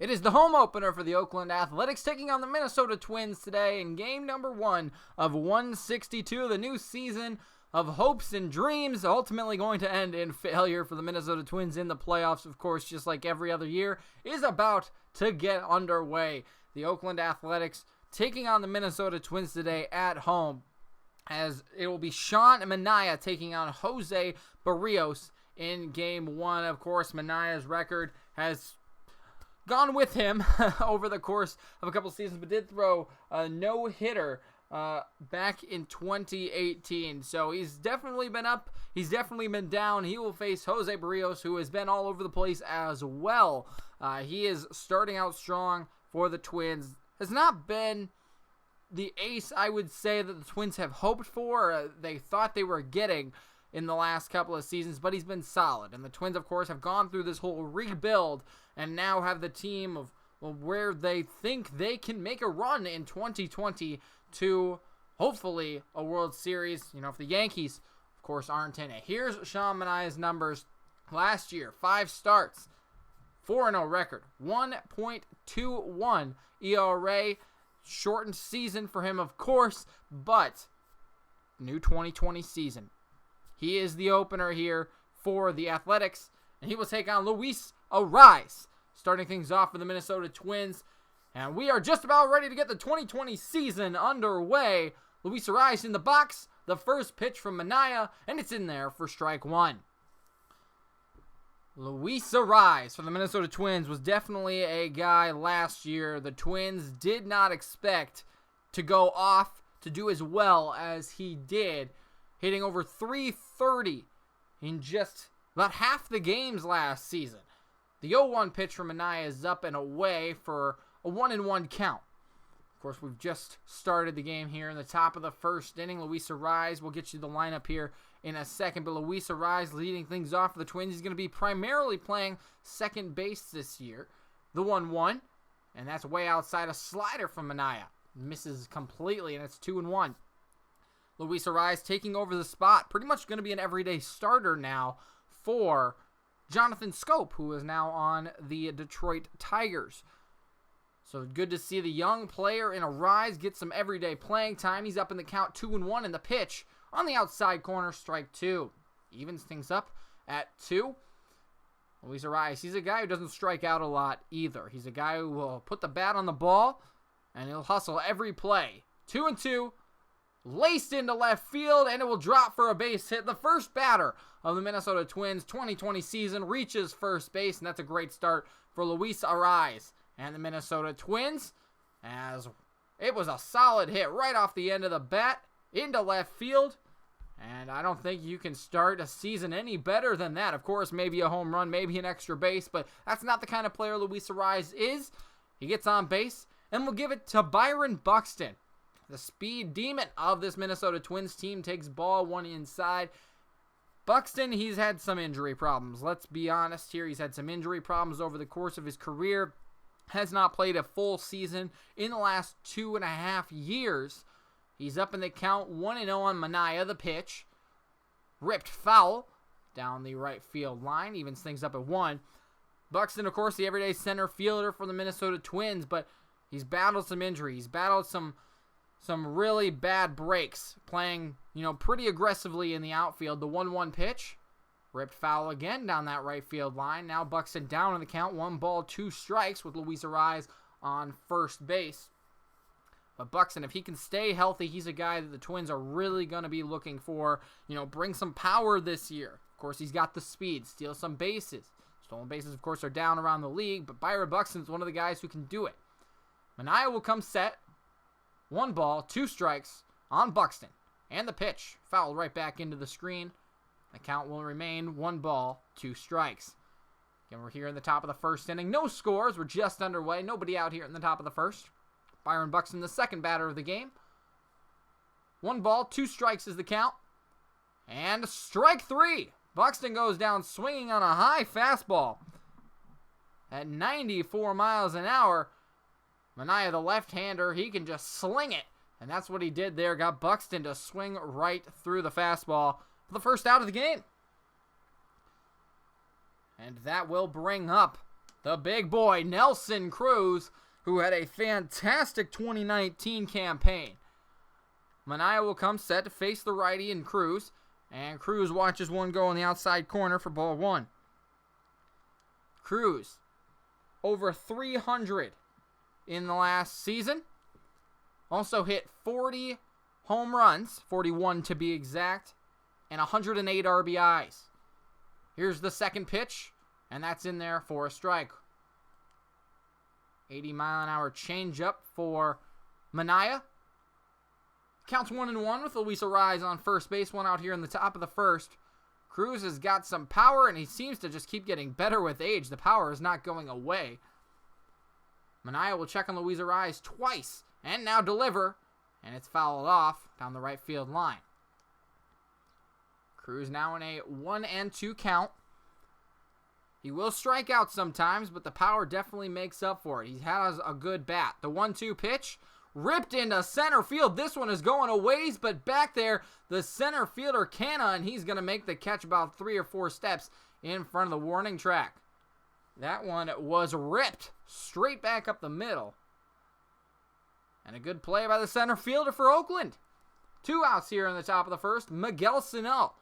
It is the home opener for the Oakland Athletics taking on the Minnesota Twins today in game number 1 of 162. The new season of hopes and dreams ultimately going to end in failure for the Minnesota Twins in the playoffs, of course, just like every other year, is about to get underway. The Oakland Athletics taking on the Minnesota Twins today at home, as it will be Sean Manaea taking on Jose Berrios in game 1. Of course, Manaea's record has gone with him over the course of a couple seasons, but did throw a no-hitter back in 2018. So he's definitely been up. He's definitely been down. He will face Jose Berrios, who has been all over the place as well. He is starting out strong for the Twins. Has not been the ace, I would say, that the Twins have hoped for, they thought they were getting in the last couple of seasons, but he's been solid. And the Twins, of course, have gone through this whole rebuild and now have the team of where they think they can make a run in 2020 to hopefully a World Series. You know, if the Yankees, of course, aren't in it. Here's Sean Manaea's numbers. Last year, 5 starts, 4-0 record, 1.21 ERA. Shortened season for him, of course, but new 2020 season. He is the opener here for the Athletics, and he will take on Luis Arraez, starting things off for the Minnesota Twins. And we are just about ready to get the 2020 season underway. Luis Arraez in the box, the first pitch from Manaea, and it's in there for strike 1. Luis Arraez for the Minnesota Twins was definitely a guy last year the Twins did not expect to go off to do as well as he did, hitting over .330 in just about half the games last season. The 0-1 pitch from Manaea is up and away for a 1-1 count. Of course, we've just started the game here in the top of the first inning. Luis Arraez, we'll get you the lineup here in a second, but Luis Arraez leading things off for the Twins. He's going to be primarily playing second base this year. The 1-1, and that's way outside a slider from Manaea. Misses completely, and it's 2-1. Luis Arraez taking over the spot. Pretty much going to be an everyday starter now for Jonathan Schoop, who is now on the Detroit Tigers. So good to see the young player in Arraez get some everyday playing time. He's up in the count 2-1, and the pitch on the outside corner, strike 2. Evens things up at 2. Luis Arraez, he's a guy who doesn't strike out a lot either. He's a guy who will put the bat on the ball, and he'll hustle every play. 2-2, laced into left field, and it will drop for a base hit. The first batter of the Minnesota Twins 2020 season reaches first base, and that's a great start for Luis Arraez and the Minnesota Twins, as it was a solid hit right off the end of the bat into left field. And I don't think you can start a season any better than that. Of course, maybe a home run, maybe an extra base, but that's not the kind of player Luis Arraez is. He gets on base, and we'll give it to Byron Buxton. The speed demon of this Minnesota Twins team takes ball 1 inside. Buxton, he's had some injury problems. Let's be honest here. He's had some injury problems over the course of his career. Has not played a full season in the last 2.5 years. He's up in the count 1-0 on Manaea, the pitch. Ripped foul down the right field line. Evens things up at 1. Buxton, of course, the everyday center fielder for the Minnesota Twins, but he's battled some injuries. He's battled some really bad breaks, playing, pretty aggressively in the outfield. The 1-1 pitch, ripped foul again down that right field line. Now Buxton down in the count, 1 ball, 2 strikes with Luis Arraez on first base. But Buxton, if he can stay healthy, he's a guy that the Twins are really going to be looking for, bring some power this year. Of course, he's got the speed, steal some bases. Stolen bases, of course, are down around the league, but Byron Buxton is one of the guys who can do it. Manaea will come set. 1 ball, 2 strikes on Buxton. And the pitch, fouled right back into the screen. The count will remain 1 ball, 2 strikes. Again, we're here in the top of the first inning. No scores. We're just underway. Nobody out here in the top of the first. Byron Buxton, the second batter of the game. 1 ball, 2 strikes is the count. And strike 3. Buxton goes down swinging on a high fastball at 94 miles an hour. Manaea, the left-hander, he can just sling it. And that's what he did there. Got Buxton to swing right through the fastball for the first out of the game. And that will bring up the big boy, Nelson Cruz, who had a fantastic 2019 campaign. Manaea will come set to face the righty in Cruz, and Cruz watches one go on the outside corner for ball one. Cruz, over 300 in the last season. Also hit 40 home runs, 41 to be exact, and 108 RBIs. Here's the second pitch, and that's in there for a strike. 80-mile-an-hour changeup for Manaea. Counts 1-1 with Luis Arraez on first base. One out here in the top of the first. Cruz has got some power, and he seems to just keep getting better with age. The power is not going away. Manaea will check on Luis Arraez twice, and now deliver, and it's fouled off down the right field line. Cruz now in a 1-2 count. He will strike out sometimes, but the power definitely makes up for it. He has a good bat. The 1-2 pitch, ripped into center field. This one is going a ways, but back there, the center fielder, Canna, and he's going to make the catch about 3 or 4 steps in front of the warning track. That one was ripped straight back up the middle. And a good play by the center fielder for Oakland. 2 outs here in the top of the first. Miguel Sano.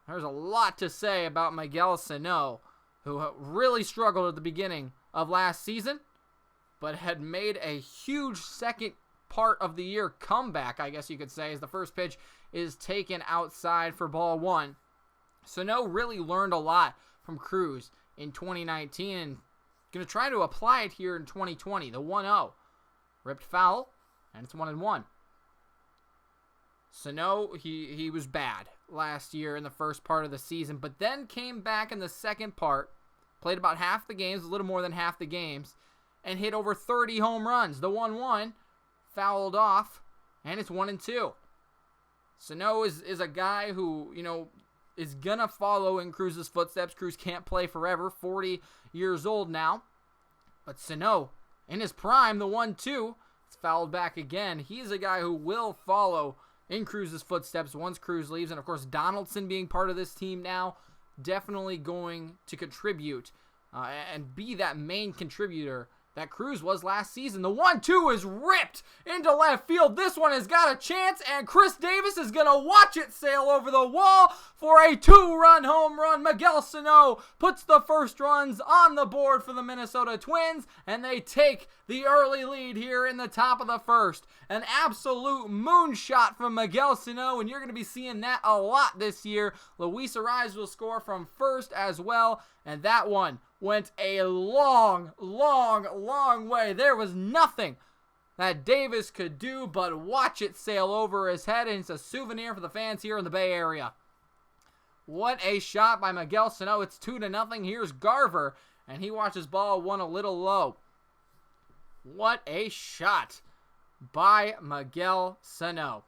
There's a lot to say about Miguel Sano, who really struggled at the beginning of last season, but had made a huge second part of the year comeback, I guess you could say, as the first pitch is taken outside for ball one. Sano really learned a lot from Cruz in 2019 and going to try to apply it here in 2020. The 1-0. Ripped foul, and it's 1-1. Sano, he was bad last year in the first part of the season, but then came back in the second part, played about half the games, a little more than half the games, and hit over 30 home runs. The 1-1 fouled off, and it's 1-2. Sano is a guy who, is going to follow in Cruz's footsteps. Cruz can't play forever, 40 years old now. But Sano, in his prime, the 1-2, it's fouled back again. He's a guy who will follow in Cruz's footsteps once Cruz leaves. And, of course, Donaldson being part of this team now, definitely going to contribute and be that main contributor that Cruz was last season. The 1-2 is ripped into left field. This one has got a chance, and Chris Davis is going to watch it sail over the wall for a 2-run home run. Miguel Sano puts the first runs on the board for the Minnesota Twins, and they take the early lead here in the top of the first. An absolute moonshot from Miguel Sano, and you're going to be seeing that a lot this year. Luis Arraez will score from first as well, and that one went a long way. There was nothing that Davis could do but watch it sail over his head, and it's a souvenir for the fans here in the Bay Area. What a shot by Miguel Sano. It's 2-0. Here's Garver, and he watches ball one a little low. What a shot by Miguel Sano.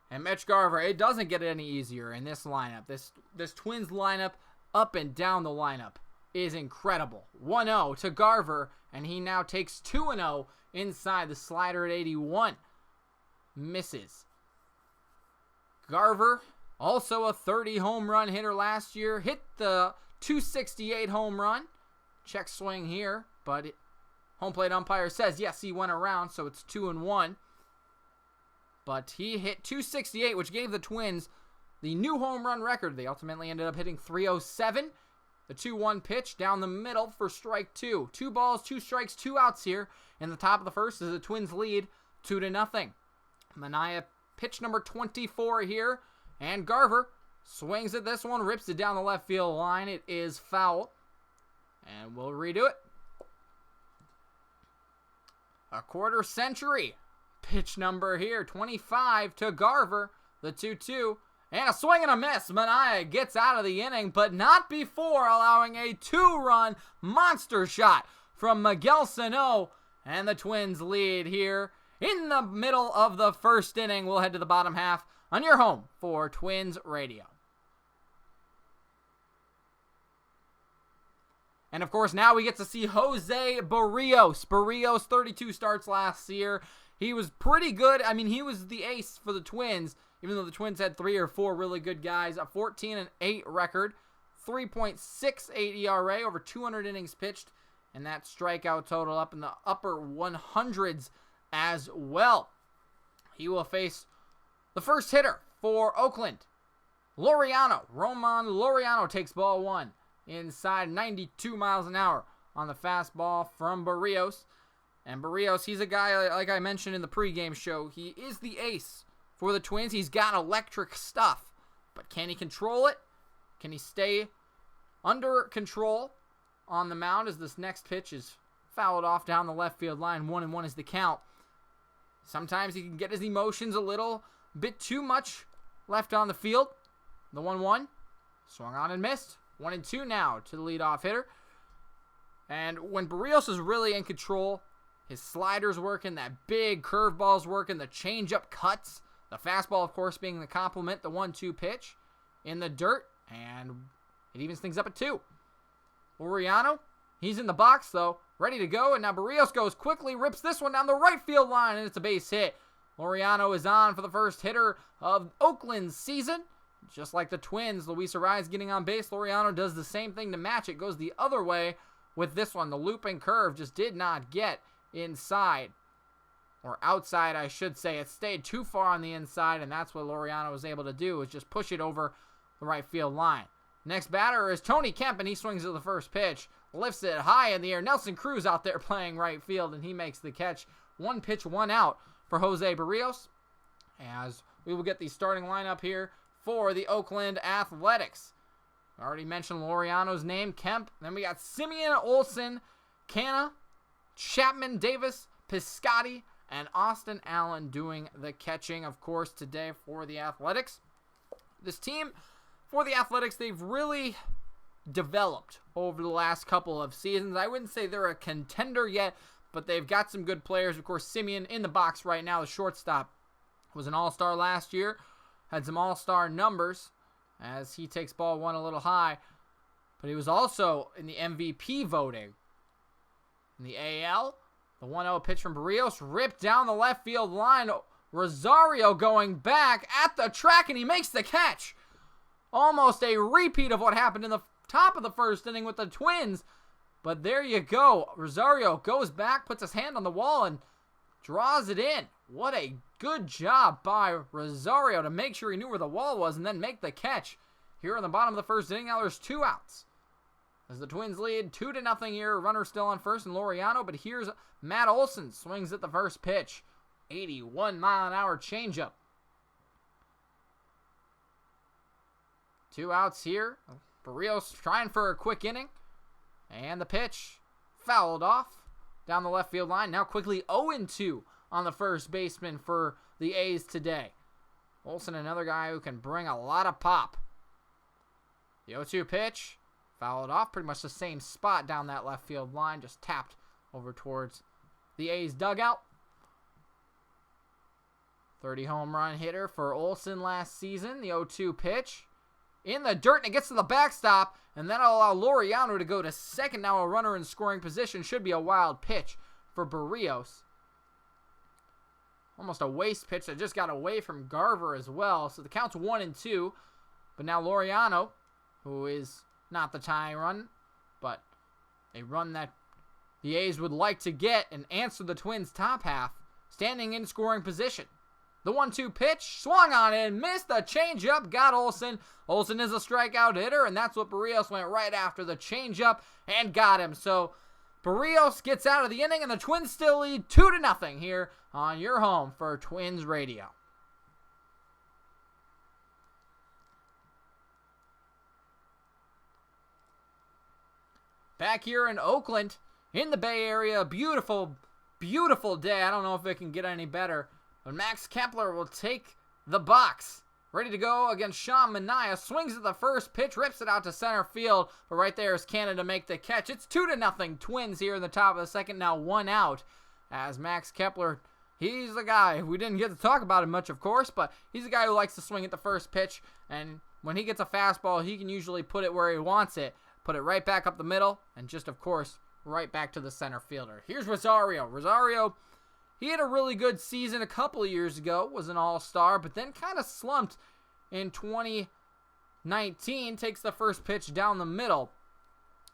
And Mitch Garver, it doesn't get any easier in this lineup. This Twins lineup, up and down the lineup, is incredible. 1-0 to Garver, and he now takes 2-0 inside the slider at 81. Misses. Garver, also a 30 home run hitter last year, hit the 268 home run. Check swing here, but home plate umpire says yes, he went around, so it's 2-1. But he hit 268, which gave the Twins the new home run record. They ultimately ended up hitting 307. The 2-1 pitch down the middle for strike 2. 2 balls, 2 strikes, 2 outs here in the top of the first as the Twins lead 2-0. Manaea pitch number 24 here, and Garver swings at this one, rips it down the left field line. It is foul, and we'll redo it. A quarter century pitch number here, 25 to Garver, the 2-2. And a swing and a miss. Manaea gets out of the inning, but not before allowing a 2-run monster shot from Miguel Sano. And the Twins lead here in the middle of the first inning. We'll head to the bottom half on your home for Twins Radio. And, of course, now we get to see Jose Berrios. Berrios, 32 starts last year. He was pretty good. I mean, he was the ace for the Twins, even though the Twins had 3 or 4 really good guys. A 14-8 record, 3.68 ERA, over 200 innings pitched, and that strikeout total up in the upper 100s as well. He will face the first hitter for Oakland, Laureano. Roman Laureano takes ball one inside, 92 miles an hour on the fastball from Berrios. And Berrios, he's a guy, like I mentioned in the pregame show, he is the ace for the Twins. He's got electric stuff, but can he control it? Can he stay under control on the mound as this next pitch is fouled off down the left field line? 1-1 is the count. Sometimes he can get his emotions a little bit too much left on the field. The 1-1 swung on and missed. 1-2 now to the leadoff hitter. And when Berrios is really in control, his slider's working, that big curveball's working, the changeup cuts, the fastball, of course, being the complement, the 1-2 pitch in the dirt, and it evens things up at 2. Laureano, he's in the box, though, ready to go, and now Berrios goes quickly, rips this one down the right field line, and it's a base hit. Laureano is on for the first hitter of Oakland's season. Just like the Twins, Luis Arraez getting on base, Laureano does the same thing to match it, goes the other way with this one. The looping curve just did not get inside, or outside, I should say. It stayed too far on the inside, and that's what Laureano was able to do, is just push it over the right field line. Next batter is Tony Kemp, and he swings at the first pitch, lifts it high in the air. Nelson Cruz out there playing right field, and he makes the catch. 1 pitch, 1 out for Jose Berrios, as we will get the starting lineup here for the Oakland Athletics. I already mentioned Laureano's name, Kemp. Then we got Simeon, Olsen, Canna, Chapman, Davis, Piscotty, and Austin Allen doing the catching, of course, today for the Athletics. This team, for the Athletics, they've really developed over the last couple of seasons. I wouldn't say they're a contender yet, but they've got some good players. Of course, Simeon in the box right now, the shortstop, was an all-star last year, had some all-star numbers as he takes ball one a little high, but he was also in the MVP voting. In the AL, the 1-0 pitch from Berrios ripped down the left field line. Rosario going back at the track, and he makes the catch. Almost a repeat of what happened in the top of the first inning with the Twins, but there you go. Rosario goes back, puts his hand on the wall, and draws it in. What a good job by Rosario to make sure he knew where the wall was and then make the catch. Here in the bottom of the first inning, now there's 2 outs. As the Twins lead 2-0 here, runner still on first and Laureano, but here's Matt Olson, swings at the first pitch. 81-mile-an-hour changeup. 2 outs here. Berrios trying for a quick inning. And the pitch fouled off down the left field line. Now quickly 0-2 on the first baseman for the A's today. Olsen, another guy who can bring a lot of pop. The 0-2 pitch fouled off, pretty much the same spot down that left field line, just tapped over towards the A's dugout. 30 home run hitter for Olsen last season. The 0-2 pitch in the dirt, and it gets to the backstop, and that'll allow Laureano to go to second. Now a runner in scoring position. Should be a wild pitch for Berrios. Almost a waste pitch that just got away from Garver as well. So the count's 1-2. But now Laureano, who is not the tying run, but a run that the A's would like to get and answer the Twins' top half, standing in scoring position. The 1-2 pitch, swung on and missed. The changeup got Olsen. Olsen is a strikeout hitter, and that's what Berrios went right after, the changeup, and got him. So Berrios gets out of the inning, and the Twins still lead 2-0 here on your home for Twins Radio. Back here in Oakland, in the Bay Area, beautiful, beautiful day. I don't know if it can get any better. But Max Kepler will take the box. Ready to go against Sean Manaea. Swings at the first pitch, rips it out to center field. But right there is Canada to make the catch. It's 2-0 Twins here in the top of the second. Now 1 out as Max Kepler, he's the guy. We didn't get to talk about him much, of course, but he's the guy who likes to swing at the first pitch. And when he gets a fastball, he can usually put it where he wants it. Put it right back up the middle and just, of course, right back to the center fielder. Here's Rosario. Rosario, he had a really good season a couple of years ago, was an all-star, but then kind of slumped in 2020 19 takes the first pitch down the middle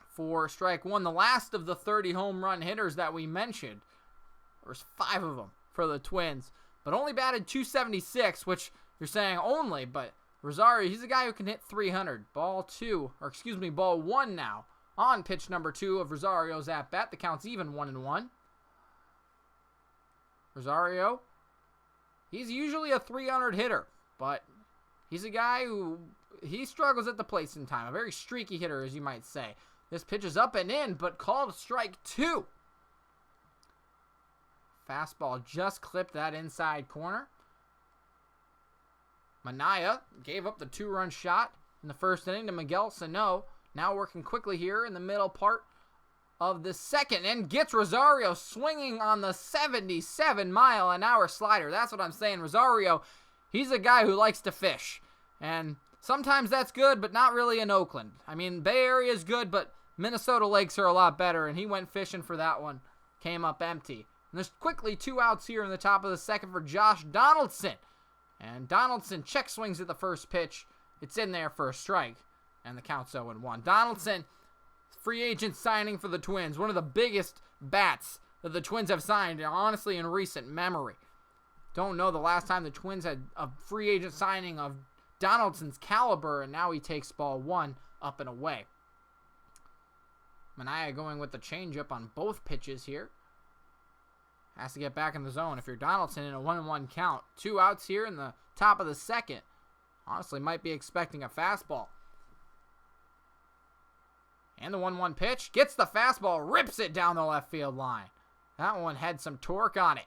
for strike one. The last of the 30 home run hitters that we mentioned. There's 5 of them for the Twins, but only batted .276, which you're saying only, but Rosario, he's a guy who can hit 300. Ball 1 now on pitch number 2 of Rosario's at-bat. The count's even 1-1. Rosario, he's usually a 300 hitter, but he's a guy who, he struggles at the plate sometimes. A very streaky hitter, as you might say. This pitch is up and in, but called strike 2. Fastball just clipped that inside corner. Manaea gave up the 2-run shot in the first inning to Miguel Sano. Now working quickly here in the middle part of the second and gets Rosario swinging on the 77-mile-an-hour slider. That's what I'm saying. Rosario, he's a guy who likes to fish. And sometimes that's good, but not really in Oakland. I mean, Bay Area is good, but Minnesota lakes are a lot better, and he went fishing for that one. Came up empty. And there's quickly 2 outs here in the top of the second for Josh Donaldson. And Donaldson check swings at the first pitch. It's in there for a strike. And the count's 0-1. Donaldson, free agent signing for the Twins. One of the biggest bats that the Twins have signed, honestly, in recent memory. Don't know the last time the Twins had a free agent signing of Donaldson's caliber, and now he takes ball 1 up and away. Manaea going with the changeup on both pitches here. Has to get back in the zone. If you're Donaldson in a 1-1 count, 2 outs here in the top of the second. Honestly, might be expecting a fastball. And the 1-1 pitch. Gets the fastball. Rips it down the left field line. That one had some torque on it.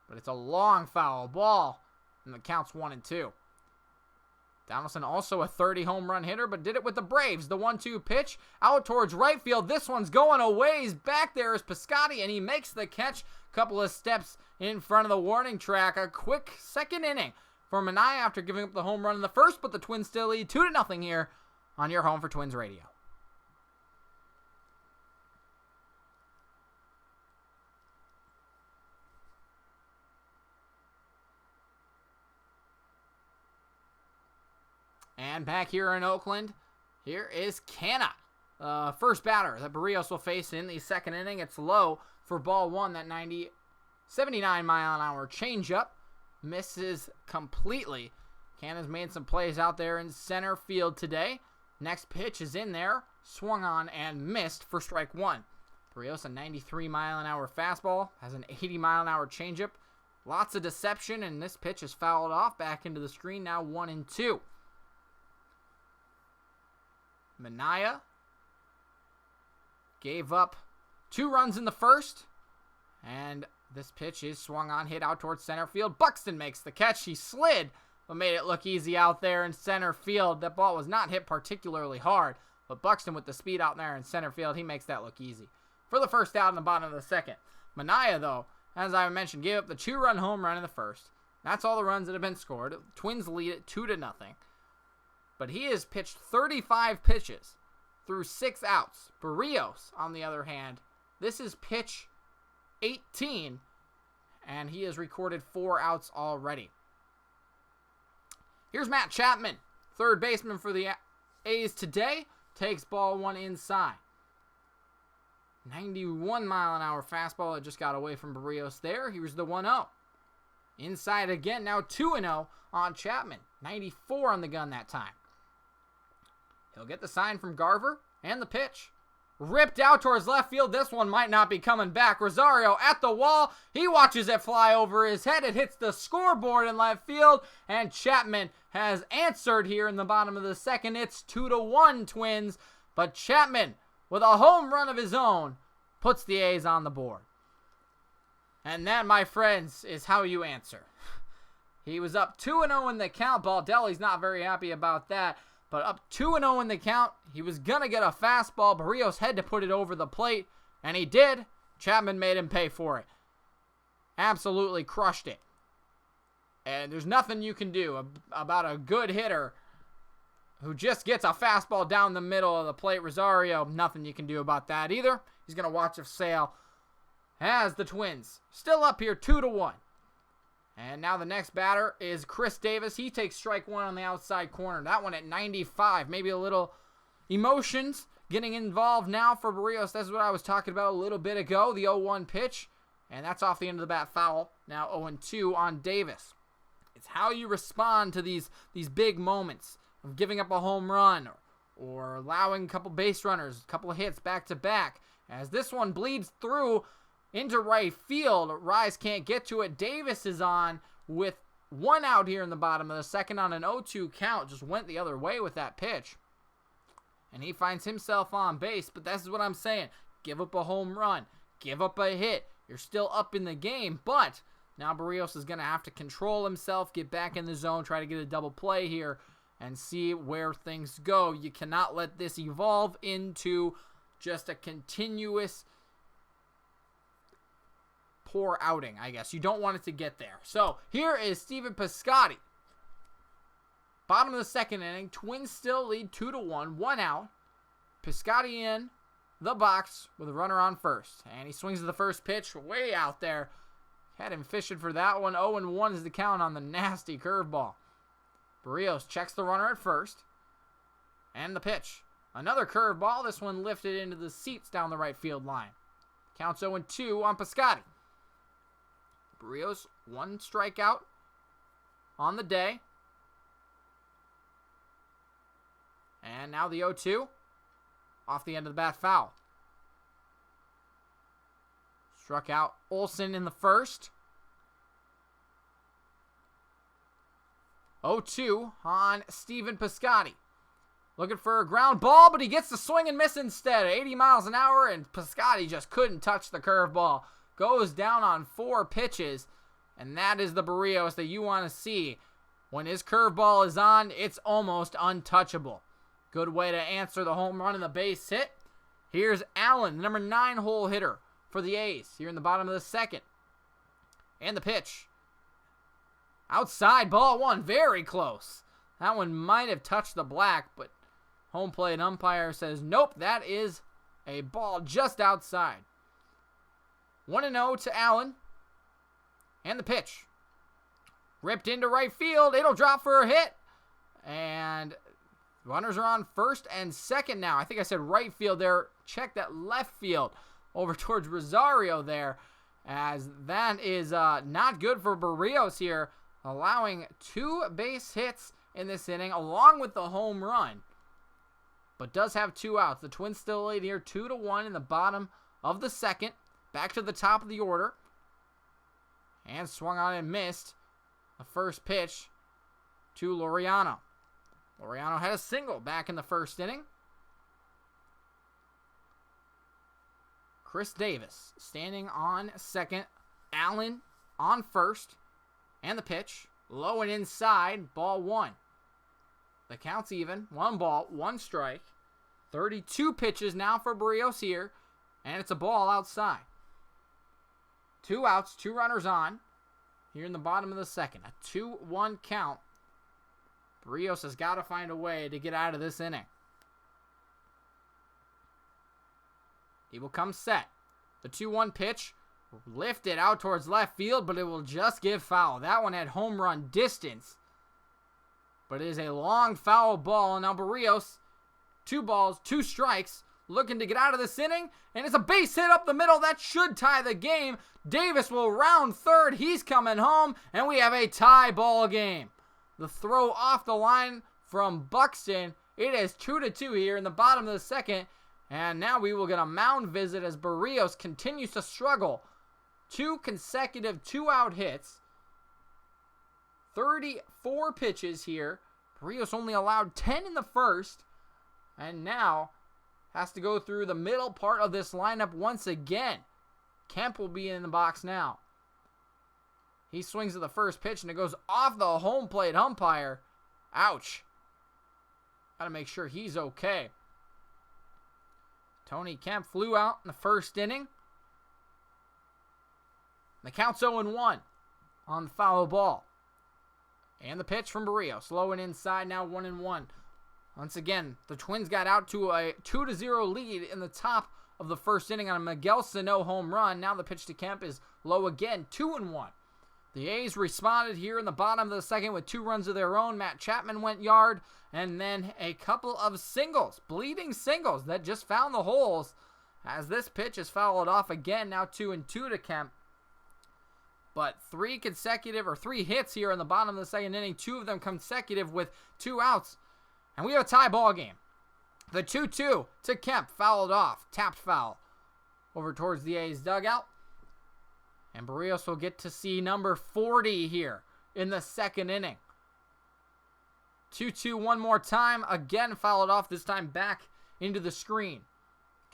But it's a long foul ball. And the count's 1-2. Donaldson also a 30 home run hitter, but did it with the Braves. The 1-2 pitch out towards right field. This one's going a ways. Back there is Piscotty, and he makes the catch. Couple of steps in front of the warning track. A quick second inning for Manaea after giving up the home run in the first, but the Twins still lead 2-0 here on your home for Twins Radio. And back here in Oakland, here is Canna. First batter that Berrios will face in the second inning. It's low for ball 1. That 79-mile-an-hour changeup misses completely. Canna's made some plays out there in center field today. Next pitch is in there. Swung on and missed for strike 1. Berrios, a 93-mile-an-hour fastball, has an 80-mile-an-hour changeup. Lots of deception, and this pitch is fouled off back into the screen. Now 1-2. Manaea gave up 2 runs in the first, and this pitch is swung on, hit out towards center field. Buxton makes the catch. He slid, but made it look easy out there in center field. That ball was not hit particularly hard, but Buxton with the speed out there in center field, he makes that look easy. For the first out in the bottom of the second. Manaea, though, as I mentioned, gave up the 2-run home run in the first. That's all the runs that have been scored. Twins lead it 2-0. But he has pitched 35 pitches through 6 outs. Berrios, on the other hand, this is pitch 18, and he has recorded 4 outs already. Here's Matt Chapman, third baseman for the A's today, takes ball 1 inside. 91-mile-an-hour fastball that just got away from Berrios there. Here's the 1-0. Inside again, now 2-0 on Chapman. 94 on the gun that time. He'll get the sign from Garver, and the pitch. Ripped out towards left field. This one might not be coming back. Rosario at the wall. He watches it fly over his head. It hits the scoreboard in left field, and Chapman has answered here in the bottom of the second. It's 2-1 Twins, but Chapman, with a home run of his own, puts the A's on the board. And that, my friends, is how you answer. He was up 2-0 in the count. Baldelli's not very happy about that. But up 2-0 in the count, he was going to get a fastball. Berrios had to put it over the plate, and he did. Chapman made him pay for it. Absolutely crushed it. And there's nothing you can do about a good hitter who just gets a fastball down the middle of the plate. Rosario, nothing you can do about that either. He's going to watch it sail as the Twins still up here 2-1. And now the next batter is Chris Davis. He takes strike one on the outside corner. That one at 95. Maybe a little emotions getting involved now for Berrios. That's what I was talking about a little bit ago. The 0-1 pitch. And that's off the end of the bat foul. Now 0-2 on Davis. It's how you respond to these big moments of giving up a home run or allowing a couple base runners, a couple of hits back to back. As this one bleeds through into right field, Rise can't get to it. Davis is on with one out here in the bottom of the second on an 0-2 count. Just went the other way with that pitch. And he finds himself on base, but that's what I'm saying. Give up a home run. Give up a hit. You're still up in the game, but now Berrios is going to have to control himself, get back in the zone, try to get a double play here, and see where things go. You cannot let this evolve into just a continuous poor outing, I guess. You don't want it to get there. So here is Stephen Piscotty. Bottom of the second inning. Twins still lead 2-1. One out. Piscotty in the box with a runner on first. And he swings to the first pitch way out there. Had him fishing for that one. 0-1 is the count on the nasty curveball. Berrios checks the runner at first. And the pitch. Another curveball. This one lifted into the seats down the right field line. Counts 0-2 on Piscotty. Berrios, one strikeout on the day. And now the 0-2 off the end of the bat foul. Struck out Olsen in the first. 0-2 on Stephen Piscotty. Looking for a ground ball, but he gets the swing and miss instead. 80 miles an hour, and Piscotty just couldn't touch the curveball. Goes down on 4 pitches, and that is the Berrios that you want to see. When his curveball is on, it's almost untouchable. Good way to answer the home run and the base hit. Here's Allen, the number 9 hole hitter for the A's, here in the bottom of the second. And the pitch. Outside, ball one, very close. That one might have touched the black, but home plate umpire says, nope, that is a ball just outside. 1-0 to Allen. And the pitch. Ripped into right field. It'll drop for a hit. And runners are on first and second now. I think I said right field there. Check that left field over towards Rosario there. As that is not good for Berrios here. Allowing 2 base hits in this inning along with the home run. But does have 2 outs. The Twins still lead here 2-1 in the bottom of the second. Back to the top of the order. And swung on and missed the first pitch to Laureano. Laureano had a single back in the first inning. Chris Davis standing on second. Allen on first. And the pitch. Low and inside. Ball 1. The count's even. 1 ball, 1 strike. 32 pitches now for Berrios here. And it's a ball outside. 2 outs, 2 runners on. Here in the bottom of the second. A 2-1 count. Berrios has got to find a way to get out of this inning. He will come set. The 2-1 pitch. Lifted out towards left field, but it will just give foul. That one had home run distance. But it is a long foul ball. And now Berrios, 2 balls, 2 strikes. Looking to get out of this inning, and it's a base hit up the middle. That should tie the game. Davis will round third. He's coming home, and we have a tie ball game. The throw off the line from Buxton. It is 2-2 here in the bottom of the second, and now we will get a mound visit as Berrios continues to struggle. 2 consecutive 2-out hits. 34 pitches here. Berrios only allowed 10 in the first, and now has to go through the middle part of this lineup once again. Kemp will be in the box now. He swings at the first pitch, and it goes off the home plate umpire. Ouch. Got to make sure he's okay. Tony Kemp flew out in the first inning. The count's 0-1 on the foul ball. And the pitch from Berrios. Low and inside, now 1-1. Once again, the Twins got out to a 2-0 lead in the top of the first inning on a Miguel Sano home run. Now the pitch to Kemp is low again, 2-1. The A's responded here in the bottom of the second with 2 runs of their own. Matt Chapman went yard, and then a couple of singles, bleeding singles that just found the holes as this pitch is fouled off again. Now 2-2 to Kemp. But 3 hits here in the bottom of the second inning, 2 of them consecutive with 2 outs. And we have a tie ball game. The 2-2 to Kemp, fouled off, tapped foul over towards the A's dugout. And Berrios will get to see number 40 here in the second inning. 2-2 one more time, again fouled off, this time back into the screen.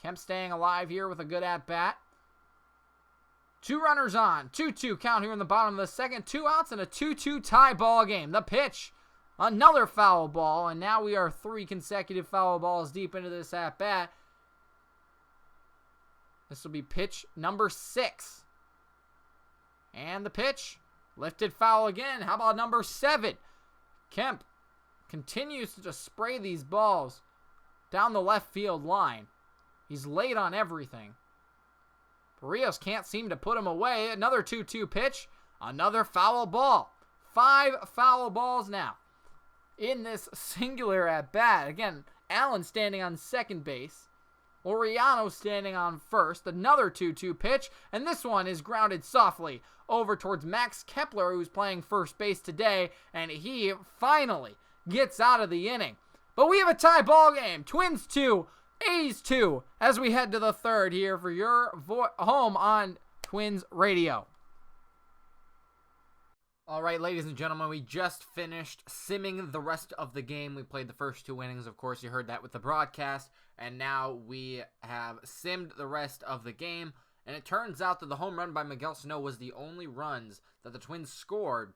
Kemp staying alive here with a good at-bat. 2 runners on, 2-2 count here in the bottom of the second. 2 outs and a 2-2 tie ball game. The pitch, another foul ball, and now we are 3 consecutive foul balls deep into this at-bat. This will be pitch number 6. And the pitch, lifted foul again. How about number 7? Kemp continues to just spray these balls down the left field line. He's late on everything. Berrios can't seem to put him away. Another 2-2 pitch, another foul ball. 5 foul balls now in this singular at-bat. Again, Allen standing on second base. Oriano standing on first. Another 2-2 pitch, and this one is grounded softly over towards Max Kepler, who's playing first base today, and he finally gets out of the inning. But we have a tie ball game. Twins 2, A's 2, as we head to the third here for your home on Twins Radio. All right, ladies and gentlemen, we just finished simming the rest of the game. We played the first 2 innings. Of course, you heard that with the broadcast. And now we have simmed the rest of the game. And it turns out that the home run by Miguel Sano was the only runs that the Twins scored.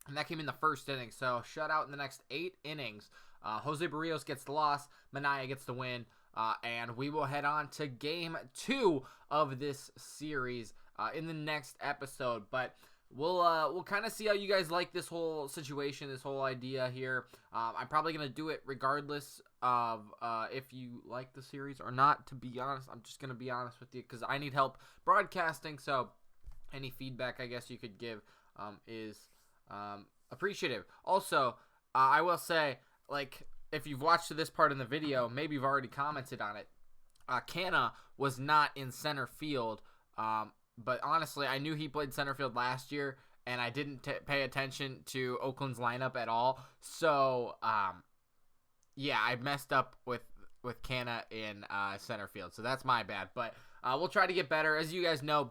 And that came in the first inning. So shutout in the next 8 innings. Jose Berrios gets the loss. Manaea gets the win. And we will head on to game 2 of this series in the next episode. But we'll kind of see how you guys like this whole situation, this whole idea here. I'm probably going to do it regardless of if you like the series or not, to be honest. I'm just going to be honest with you because I need help broadcasting. So any feedback I guess you could give is appreciative. Also, I will say, like, if you've watched to this part in the video, maybe you've already commented on it. Canna was not in center field. But honestly, I knew he played center field last year, and I didn't pay attention to Oakland's lineup at all. So, yeah, I messed up with Canna in center field. So that's my bad. But we'll try to get better. As you guys know,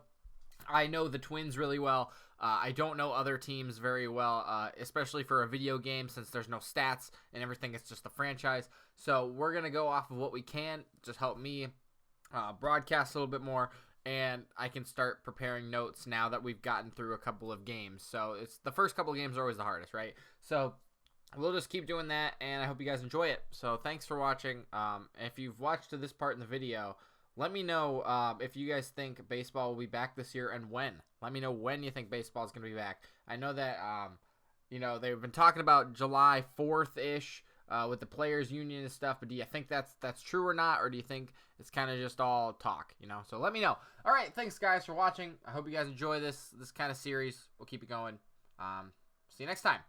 I know the Twins really well. I don't know other teams very well, especially for a video game since there's no stats and everything. It's just the franchise. So we're going to go off of what we can. Just help me broadcast a little bit more. And I can start preparing notes now that we've gotten through a couple of games. So it's the first couple of games are always the hardest, right? So we'll just keep doing that, and I hope you guys enjoy it. So thanks for watching. If you've watched to this part in the video, let me know if you guys think baseball will be back this year and when. Let me know when you think baseball is going to be back. I know that they've been talking about July 4th-ish. With the players union and stuff, but do you think that's true or not, or do you think it's kind of just all talk, So let me know. All right, thanks guys for watching. I hope you guys enjoy this kind of series. We'll keep it going. See you next time.